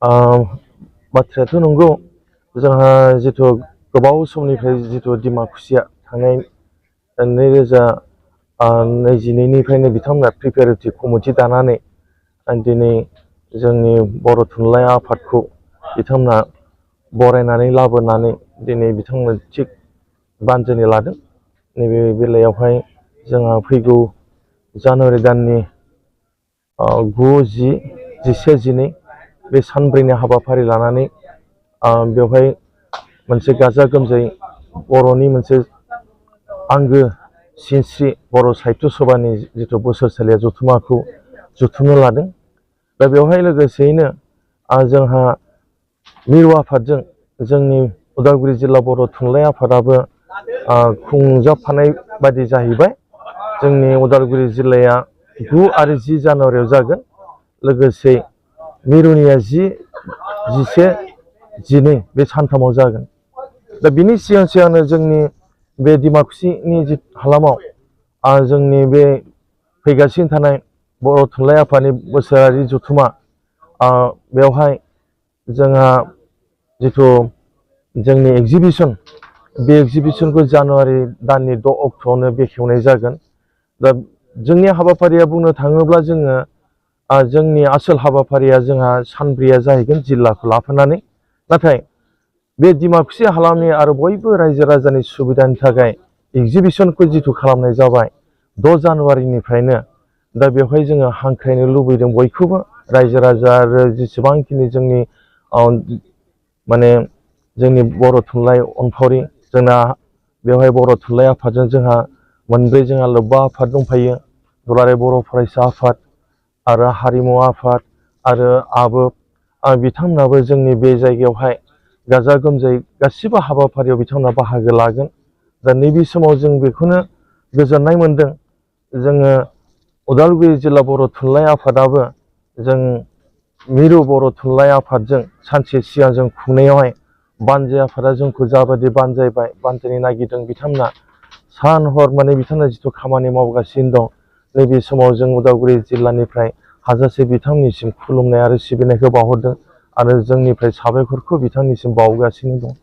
बाथ्रायाथ' नंगौ जोंहा जिथु गोबाव समनिफ्राय जिथु डिमाकुसिया थांनाय 2022निफ्रायनो बिथांमोना प्रिपेरेटरि कमिटि दानानै दिनै जोंनि बर' थुनलाइ आफादखौ बिथांमोना बरायनानै लाबोनानै दिनै बिथांमोना थिग बानजायनो लादों। नैबे बेलायावहाय जोंहा फैगौ जानुवारि दाननि 9, 10, 11, 12 बे सानब्रैनि हाबाफारि लानानै बेवहाय मोनसे गाजा गोमजायै बर'नि मोनसे आंगो सिनस्रि बर' साहित्य सभानि जिथु बोसोरसालिया जथुम्माखौ जुथुमनो लादों। दा बेवहाय लोगोसेयैनो जोंहा मिरु आफादजों जोंनि उदालगुरि जिल्ला बर' थुनलाइ आफादाबो खुंजाफानाय बायदि जाहैबाय। जोंनि उदालगुरि जिल्लाया 9 आरो 10 जानुवारियाव जागोन। लोगोसे मिरुनिया 10, 11, 12 बे सानथामाव जागोन। दा बिनि सिगांनो जोंनि बे डिमाकुसिनि हालामाव जोंनि बे फैगासिनो थानाय बर' थुनलाइ आफादनि बोसोरारि जथुम्मा बेवहाय जोंहा जिथु जोंनि एगजिबिसन बे एगजिबिसनखौ जानुवारि दाननि 6 अक्ट'आवनो बेखेवनाय जागोन। दा जोंनि हाबाफारिया बुंनो थाङोब्ला जोंनि आसोल हाबाफारिया जोंहा सानब्रैया जाहैगोन जिल्लाखौ लाफानानै। नाथाय बे डिमाकुसि हालामनि आरो बयबो रायजो राजानि सुबिदानि थाखाय एगजिबिसनखौ जिथु खालामनाय जाबाय 6 जानुवारिनिफ्रायनो। दा बेवहाय जोङो हांख्रायनो लुबैदों बयखौबो रायजो राजा आरो जेसेबांखिनि जोंनि माने जोंनि बर' थुनलाइ अनफावरि जोंना बेवहाय बर' थुनलाइ आफादजों जोंहा मोनब्रै जोंहा लोब्बा आफाद दंफायो। दुलाराय बर' फरायसा आफाद आरो हारिमु आफाद आरो आबोफ बिथांमोनाबो जोंनि बे जायगायावहाय गाजा गोमजायै गासिबो हाबाफारियाव बिथांमोना बाहागो लागोन। दा नैबे समाव जों बेखौनो गोजोननाय मोनदों जोङो उदालगुरि जिल्ला बर' थुनलाइ आफादाबो जों मिरु बर' थुनलाइ आफादजों सानसे सिगां जों खुंनायावहाय बानजाय आफादा जोंखौ जाबायदि बानजायबाय बानजायनो नागिरदों बिथांमोना सान हर माने बिथांमोना जिथु खामानि मावगासिनो दं। नैबे समाव जों उदालगुरि जिल्लानिफ्राय हाजासे बिथांनिसिम खुलुमनाय आरो सिबिनायखौ बावहरदों आरो जोंनिफ्राय साबायखरखौ बिथांनिसिम बावगासिनो दं।